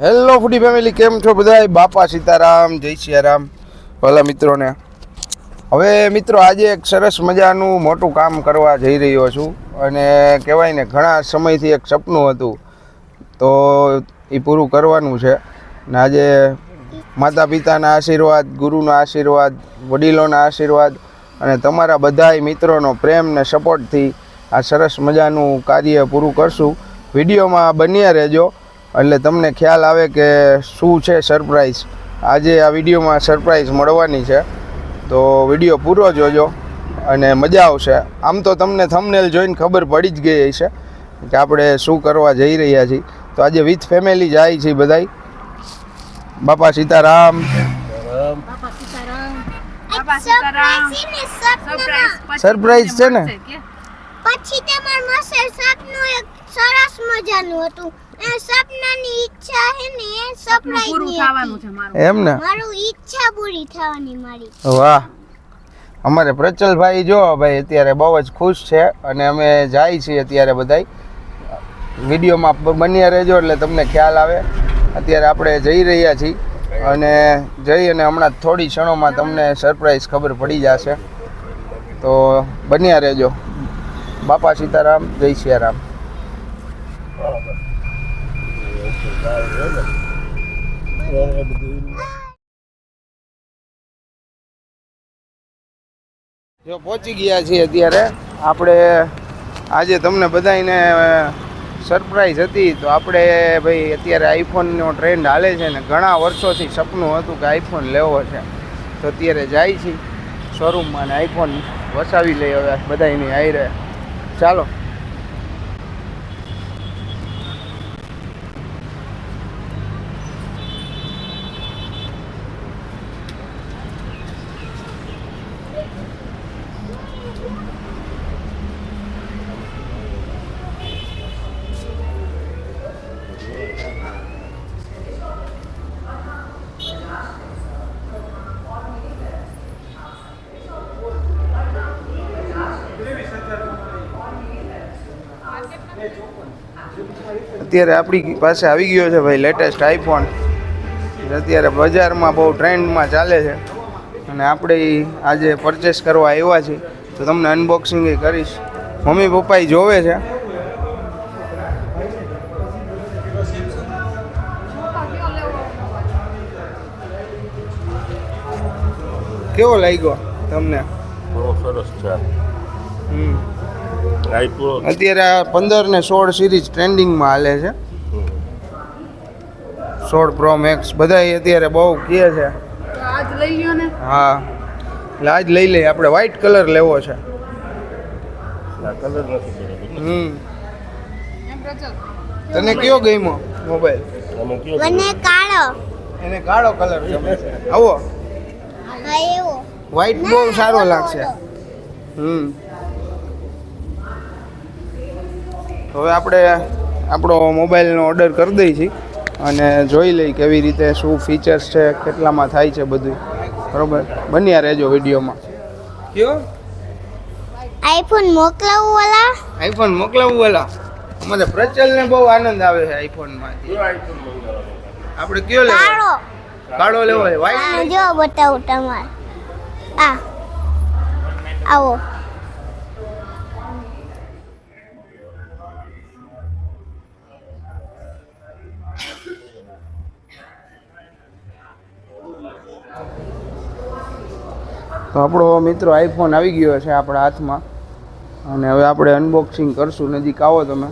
Hello ફૂડી family, કેમ છો બધા? બાપા સીતારામ, જય સિયારામ ભલા મિત્રોને. હવે મિત્રો, આજે એક સરસ મજાનું મોટું કામ કરવા જઈ રહ્યો છું અને કહેવાય ને, ઘણા સમયથી એક સપનું હતું તો એ પૂરું કરવાનું છે. ને આજે માતા પિતાના આશીર્વાદ, ગુરુના આશીર્વાદ, વડીલોના આશીર્વાદ અને તમારા બધાય મિત્રોનો પ્રેમ ને સપોર્ટથી આ સરસ મજાનું કાર્ય પૂરું કરશું. વિડીયોમાં બન્યા રહેજો એટલે તમને ખ્યાલ આવે કે શું છે સરપ્રાઈઝ. આજે આ વિડીયોમાં સરપ્રાઈઝ મળવાની છે, તો વિડીયો પૂરો જોજો અને મજા આવશે. આમ તો તમને થંબનેલ જોઈને ખબર પડી જ ગઈ હશે કે આપણે શું કરવા જઈ રહ્યા છીએ. તો આજે વિથ ફેમિલી જાય છે બધાય. બાપા સીતારામ. સરપ્રાઈઝ છે ને. પછી તમારું મસર સપનું એક સરસ મજાનું હતું. એ સપનાની ઈચ્છા હે ને એ સરપ્રાઈઝ પૂરું થવાનું છે મારું. એમ ને, મારું ઈચ્છા પૂરી થવાની મારી. વાહ. અમારે પ્રચલભાઈ જો ભાઈ અત્યારે બહુ જ ખુશ છે અને અમે જાય છીએ અત્યારે બધાય. વિડીયોમાં બન્યા રહેજો એટલે તમને ખ્યાલ આવે. અત્યારે આપણે જઈ રહ્યા છીએ અને જઈ અને હમણાં થોડી ક્ષણોમાં તમને સરપ્રાઈઝ ખબર પડી જશે. તો બન્યા રહેજો. બાપા સીતારામ, જય સિયારામ. જો પહોંચી ગયા છીએ અત્યારે આપણે. આજે તમને બધાને સરપ્રાઈઝ હતી તો આપણે ભાઈ અત્યારે આઈફોનનો ટ્રેન્ડ હાલે છે ને ઘણા વર્ષોથી સપનું હતું કે આઈફોન લેવો છે. તો અત્યારે જાય છે શોરૂમમાં ને આઈફોન વસાવી લઈ. હવે બધાની આવી રહે. ચાલો. અત્યારે આપણી પાસે આવી ગયો છે ભાઈ લેટેસ્ટ આઈફોન. અત્યારે બજારમાં બહુ ટ્રેન્ડમાં ચાલે છે અને આપણે આજે પરચેસ કરવા આવ્યા છીએ. તો તમને અનબોક્સિંગ કરીશ. મમ્મી પપ્પા જોવે છે. કેવો લાગ્યો તમને? બહુ સરસ છે. અત્યારે 15 ને 16 સિરીઝ ટ્રેન્ડિંગમાં હાલે છે. 16 પ્રો મેક્સ બધા અત્યારે બહુ કહે છે. આજ લઈ લ્યો ને. હા, એટલે આજ લઈ લઈએ. આપણે વ્હાઈટ કલર લેવો છે. તને કયો ગમ્યો મોબાઈલ? મને કાળો. એને કાળો કલર ગમે છે. આવો હા એવો. વ્હાઈટ બહુ સારો લાગશે. હવે આપણે આપણો મોબાઈલનો ઓર્ડર કરી દઈએ છીએ અને જોઈ લઈ કેવી રીતે શું ફીચર્સ છે, કેટલામાં થાય છે બધું. બરોબર, બન્યા રહેજો વિડીયોમાં. કયો આઈફોન મોકલાવું વાલા? આઈફોન મોકલાવું વાલા? અમારે પ્રચલને બહુ આનંદ આવે છે આઈફોનમાં. આપણે કયો લેવો? કાળો. કાળો લેવો છે? વ્હાઈટ જો બતાવું તમારે. આ આવો. તો આપણો મિત્રો આઈફોન આવી ગયો છે આપણા હાથમાં અને હવે આપણે અનબોક્સિંગ કરશું. નજીક આવો તમે.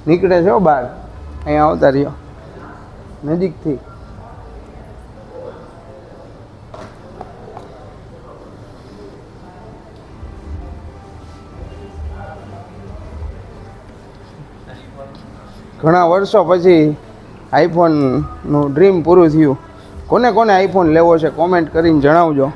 નીકળે છે બહાર. અહીંયા આવતા રહ્યો નજીકથી. ઘણા વર્ષો પછી આઈફોનનું ડ્રીમ પૂરું થયું. કોને કોને આઈફોન લેવો છે કોમેન્ટ કરીને જણાવજો.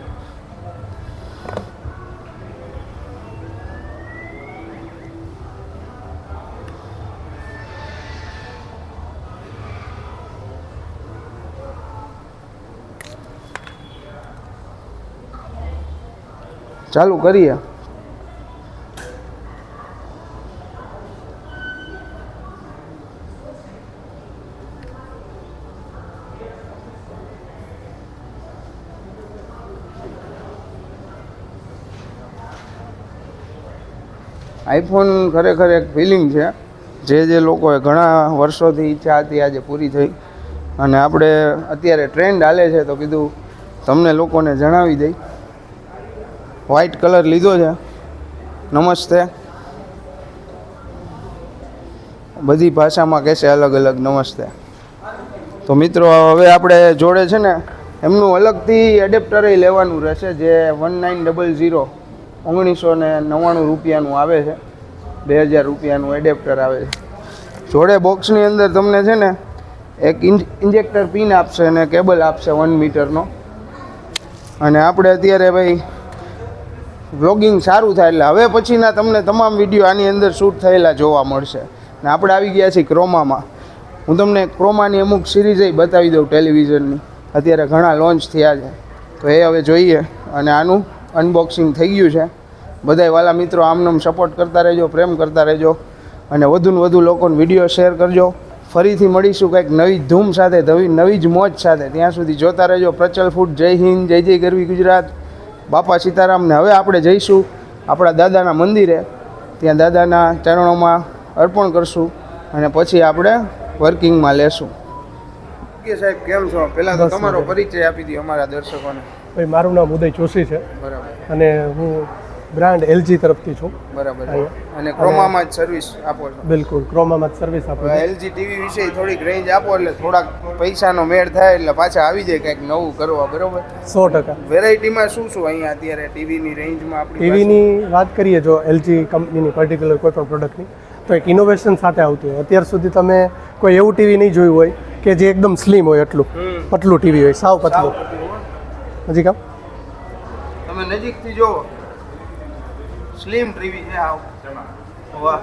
ચાલુ કરીએ. આઈફોન ખરેખર એક ફિલિંગ છે જે લોકોએ ઘણા વર્ષોથી ઈચ્છા હતી આજે પૂરી થઈ અને આપણે અત્યારે ટ્રેન્ડ હાલે છે તો કીધું તમને લોકોને જણાવી દઈ. વ્હાઇટ કલર લીધો છે. નમસ્તે. બધી ભાષામાં કહેશે અલગ અલગ નમસ્તે. તો મિત્રો હવે આપણે જોડે છે ને એમનું અલગથી એડેપ્ટર લેવાનું રહેશે જે 1900 1999 રૂપિયાનું આવે છે. 2000 રૂપિયાનું એડેપ્ટર આવે છે. જોડે બોક્સની અંદર તમને છે ને એક ઇન્જેક્ટર પિન આપશે અને કેબલ આપશે 1 મીટરનો. અને આપણે અત્યારે ભાઈ વ્લોગિંગ સારું થાય એટલે હવે પછીના તમને તમામ વિડીયો આની અંદર શૂટ થયેલા જોવા મળશે. ને આપણે આવી ગયા છીએ ક્રોમામાં. હું તમને ક્રોમાની અમુક સિરીઝ બતાવી દઉં ટેલિવિઝનની. અત્યારે ઘણા લોન્ચ થયા છે તો એ હવે જોઈએ. અને આનું અનબોક્સિંગ થઈ ગયું છે. બધાય વાલા મિત્રો આમનામ સપોર્ટ કરતા રહેજો, પ્રેમ કરતા રહેજો અને વધુને વધુ લોકોને વિડીયો શેર કરજો. ફરીથી મળીશું કંઈક નવી ધૂમ સાથે, નવી જ મોજ સાથે. ત્યાં સુધી જોતા રહેજો પ્રચલ ફૂડ. જય હિન્દ, જય જય ગરવી ગુજરાત, બાપા સીતારામને. હવે આપણે જઈશું આપણા દાદાના મંદિરે, ત્યાં દાદાના ચરણોમાં અર્પણ કરશું અને પછી આપણે વર્કિંગમાં લેશું. કે સાહેબ કેમ છો? પહેલાં તો તમારો પરિચય આપી દો અમારા દર્શકોને. ભાઈ મારું નામ ઉદય જોશી છે. બરાબર. અને હું બ્રાન્ડ LG તરફથી છું. બરાબર. અને ક્રોમામાં જ સર્વિસ આપો છો? બિલકુલ, ક્રોમામાં જ સર્વિસ આપો છો. LG ટીવી વિશે થોડીક રેન્જ આપો એટલે થોડાક પૈસાનો મેળ થાય એટલે પાછા આવી જાય કંઈક નવું કરવા. બરાબર. 100%. વેરાયટીમાં શું શું અહીંયા અત્યારે ટીવીની રેન્જમાં આપણી ટીવીની વાત કરીએ જો LG કંપનીની પર્ટિક્યુલર કોઈ પણ પ્રોડક્ટની તો એક ઇનોવેશન સાથે આવતી હોય. અત્યાર સુધી તમે કોઈ એવું ટીવી નહીં જોયું હોય કે જે એકદમ સ્લિમ હોય, એટલું પતલું ટીવી હોય, સાવ પતલું. હજી કામ તમે નજીકથી જુઓ, સ્લિમ ટીવી છે. આવ વાહ,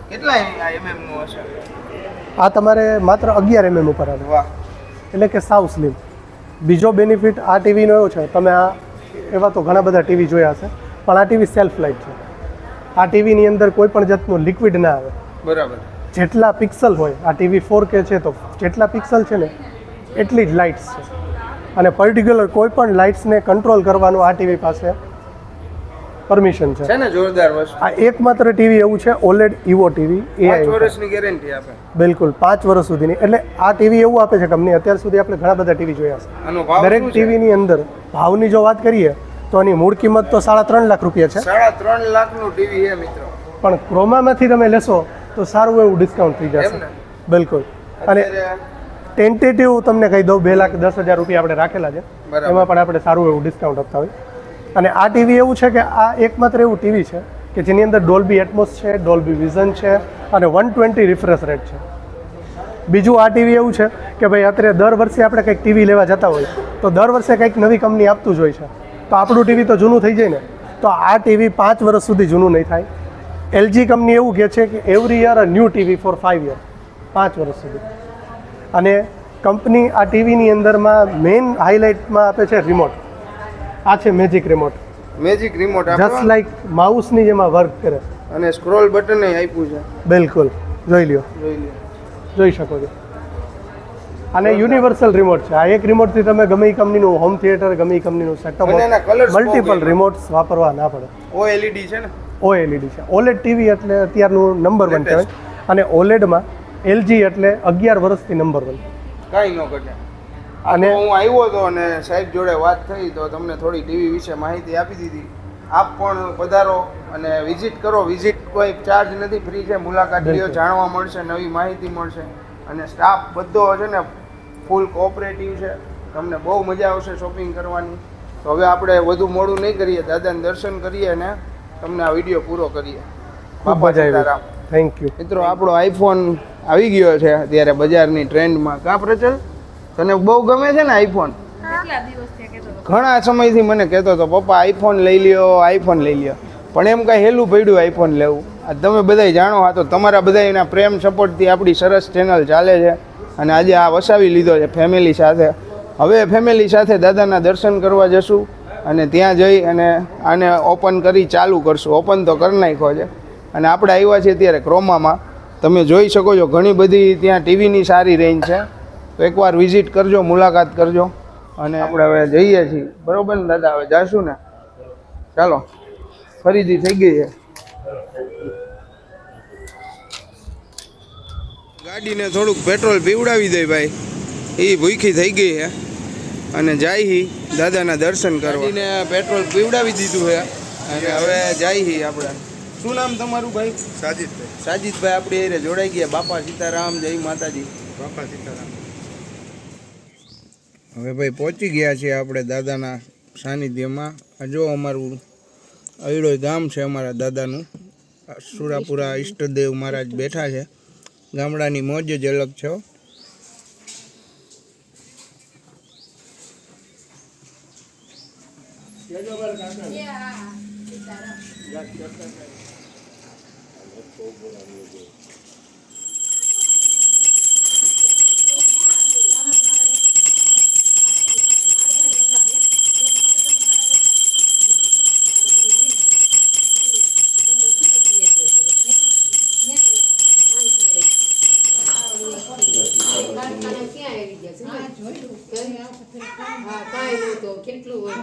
કેટલા mm નું હશે? આ તમારે માત્ર 11 mm ઉપર આવે. વાહ, એટલે કે સાવ સ્લિમ. બીજો બેનિફિટ આ ટીવીનો એવો છે, તમે આ એવા તો ઘણા બધા ટીવી જોયા હશે પણ આ ટીવી સેલ્ફ લાઇટ છે. આ ટીવીની અંદર કોઈ પણ જાતનું લિક્વિડ ના આવે. બરાબર. જેટલા પિક્સલ હોય, આ ટીવી 4K છે તો જેટલા પિક્સલ છે ને એટલી જ લાઇટ્સ છે. અને પર્ટિક્યુલર કોઈ પણ લાઇટ્સને કંટ્રોલ કરવાનું આ ટીવી પાસે પરમિશન છે. ને જોરદાર વસ્તુ. આ એકમાત્ર ટીવી એવું છે OLED EVO ટીવી. 5 વર્ષની ગેરંટી આપે. બિલકુલ 5 વર્ષ સુધીની. એટલે આ ટીવી એવું આપે છે કંપની. અત્યાર સુધી આપણે ઘણા બધા ટીવી જોયા છે. આનો ભાવ દરેક શું છે? ટીવીની અંદર ભાવની જો વાત કરીએ તો આની મૂળ કિંમત તો 3.5 લાખ રૂપિયા છે. 3.5 લાખનું ટીવી છે મિત્રો. પણ ક્રોમામાંથી તમે લેશો તો સારું એવું ડિસ્કાઉન્ટ થઈ જશે. એમ ને? બિલકુલ. અને ટેન્ટેટિવ તમને કહી દઉં 2,10,000 રૂપિયા આપણે રાખેલા છે. બરાબર. એમાં પણ આપણે સારું એવું ડિસ્કાઉન્ટ આપતા હોય. અને આ ટીવી એવું છે કે આ એકમાત્ર એવું ટીવી છે કે જેની અંદર ડોલ્બી એટમોસ છે, ડોલ્બી વિઝન છે અને 120 રિફ્રેશ રેટ છે. બીજું આ ટીવી એવું છે કે ભાઈ અત્યારે દર વર્ષે આપણે કંઈક ટીવી લેવા જતા હોય તો દર વર્ષે કંઈક નવી કંપની આપતું જ હોય છે. તો આપણું ટીવી તો જૂનું થઈ જાય ને, તો આ ટીવી 5 વર્ષ સુધી જૂનું નહીં થાય. LG કંપની એવું કહે છે કે every year a new TV for 5 year, 5 વર્ષ સુધી. અને કંપની આ ટીવીની અંદરમાં મેઇન હાઇલાઇટમાં આપે છે રિમોટ. આ છે magic remote. Magic remote just like માઉસની જેમાં વર્ક કરે. અને સ્ક્રોલ બટન આપ્યું છે. બિલકુલ, જોઈ લ્યો, જોઈ લો. જોઈ શકો છો. અને યુનિવર્સલ રિમોટ છે. આ એક રિમોટથી તમે ગમે એ કંપનીનું હોમ થિયેટર, ગમે એ કંપનીનું સેટઅપ, અને એના colours બહુ મલ્ટિપલ ગમે. રિમોટ્સ વાપરવા ના પડે. OLED છે ને? OLED છે. OLED ટીવી એટલે અત્યારનું નંબર 1 કહેવાય. અને OLEDમાં LG એટલે 11 વર્ષથી નંબર 1. કાંઈ ન ઘટે. અને હું આવ્યો હતો અને સાહેબ જોડે વાત થઈ તો તમને થોડી ટીવી વિશે માહિતી આપી દીધી. આપ પણ પધારો અને વિઝિટ કરો. વિઝિટ કોઈ ચાર્જ નથી, ફ્રી છે. મુલાકાત લ્યો, જાણવા મળશે, નવી માહિતી મળશે. અને સ્ટાફ બધો છે ને ફૂલ કોઓપરેટિવ છે. તમને બહુ મજા આવશે શોપિંગ કરવાની. તો હવે આપણે વધુ મોડું નહીં કરીએ, દાદાને દર્શન કરીએ અને તમને આ વિડીયો પૂરો કરીએ. ખૂબ મજા આવી. Thank you. મિત્રો, આપણો આઈફોન આવી ગયો છે અત્યારે બજારની ટ્રેન્ડમાં. કા પ્રચલ, તને બહુ ગમે છે ને આઈફોન? ઘણા સમયથી મને કહેતો હતો પપ્પા આઈફોન લઈ લ્યો, આઈફોન લઈ લ્યો. પણ એમ કાંઈ હેલું પડ્યું આઈફોન લેવું. આ તમે બધાય જાણો, આ તો તમારા બધાના પ્રેમ સપોર્ટથી આપણી સરસ ચેનલ ચાલે છે. અને આજે આ વસાવી લીધો છે ફેમિલી સાથે. હવે ફેમિલી સાથે દાદાના દર્શન કરવા જશું અને ત્યાં જઈ અને આને ઓપન કરી ચાલુ કરશું. ઓપન તો કરી નાખ્યો છે અને આપણે આવ્યા છીએ ત્યારે ક્રોમામાં. તમે જોઈ શકો છો ઘણી બધી ત્યાં ટીવીની સારી રેન્જ છે. તો એકવાર વિઝિટ કરજો, મુલાકાત કરજો. અને આપણે હવે જઈએ છીએ, બરોબર ને દાદા? હવે જાશું ને, ચાલો. ખરીદી થઈ ગઈ છે. ગાડીને થોડુંક પેટ્રોલ પીવડાવી દે ભાઈ, એ ભૂખી થઈ ગઈ છે અને જાય દાદાના દર્શન કરવા. ગાડીને પેટ્રોલ પીવડાવી દીધું છે અને હવે જાય આપણે. શું નામ તમારું ભાઈ? સાજીદભાઈ. સાજીદભાઈ આપણી એરે જોડાઈ ગયા. બાપા સીતારામ, જય માતાજી. બાપા સીતારામ. હવે ભાઈ પહોંચી ગયા છીએ આપણે દાદાના સાનિધ્યમાં. આ જો અમારું અયડોય ગામ છે અમારા દાદાનું. સુરાપુરા ઈષ્ટદેવ મહારાજ બેઠા છે. ગામડાની મોજ જ અલગ છે. કેટલું હોય